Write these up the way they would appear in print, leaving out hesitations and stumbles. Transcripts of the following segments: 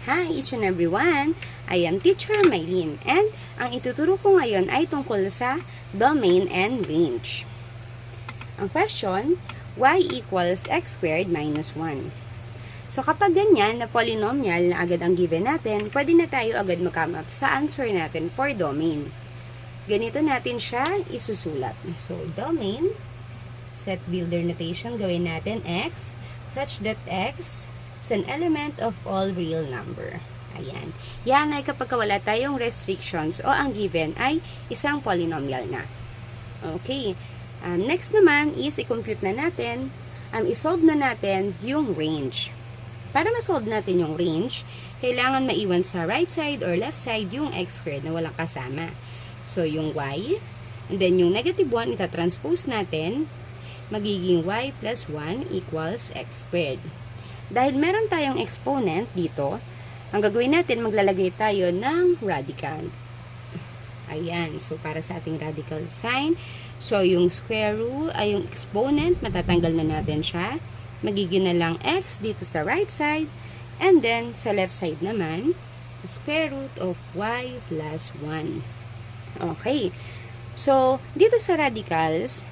Hi each and everyone! I am Teacher Maylene and ang ituturo ko ngayon ay tungkol sa domain and range. Ang question, y equals x squared minus 1. So kapag ganyan na polynomial na agad ang given natin, pwede na tayo agad mag-come up sa answer natin for domain. Ganito natin siya isusulat. So domain, set builder notation, gawin natin x such that x is an element of all real number. Ayan. Yan ay kapag wala tayong restrictions o ang given ay isang polynomial na. Okay. Next naman is i-compute na natin, isolve na natin yung range. Para ma-solve natin yung range, kailangan maiwan sa right side or left side yung x squared na walang kasama. So, yung y, and then yung negative 1, itatranspose natin, magiging y plus 1 equals x squared. Dahil meron tayong exponent dito, ang gagawin natin, maglalagay tayo ng radical. Ayan, so para sa ating radical sign, so yung square root, ay yung exponent, matatanggal na natin siya. Magiging na lang x dito sa right side, and then sa left side naman, square root of y plus 1. Okay, so dito sa radicals,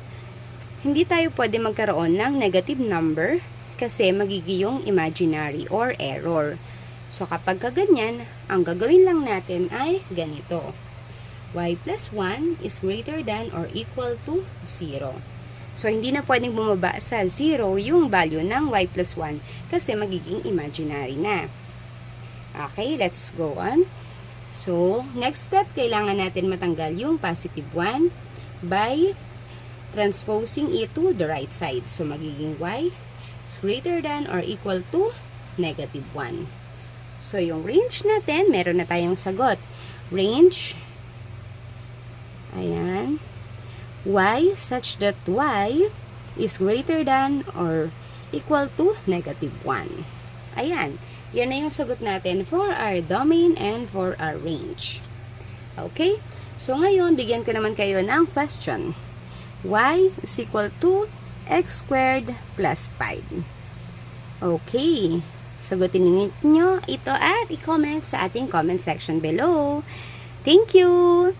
hindi tayo pwede magkaroon ng negative number, kasi magiging yung imaginary or error. So, kapag kaganyan, ang gagawin lang natin ay ganito. Y plus 1 is greater than or equal to 0. So, hindi na pwedeng bumaba sa 0 yung value ng y plus 1 kasi magiging imaginary na. Okay, let's go on. So, next step, kailangan natin matanggal yung positive 1 by transposing it to the right side. So, magiging y is greater than or equal to negative 1. So, yung range natin, meron na tayong sagot. Range, ayan, y such that y is greater than or equal to negative 1. Ayan, yan na yung sagot natin for our domain and for our range. Okay? So, ngayon, bigyan ko naman kayo ng question. Y is equal to x squared plus 5. Okay. Sagutin ninyo ito at i-comment sa ating comment section below. Thank you!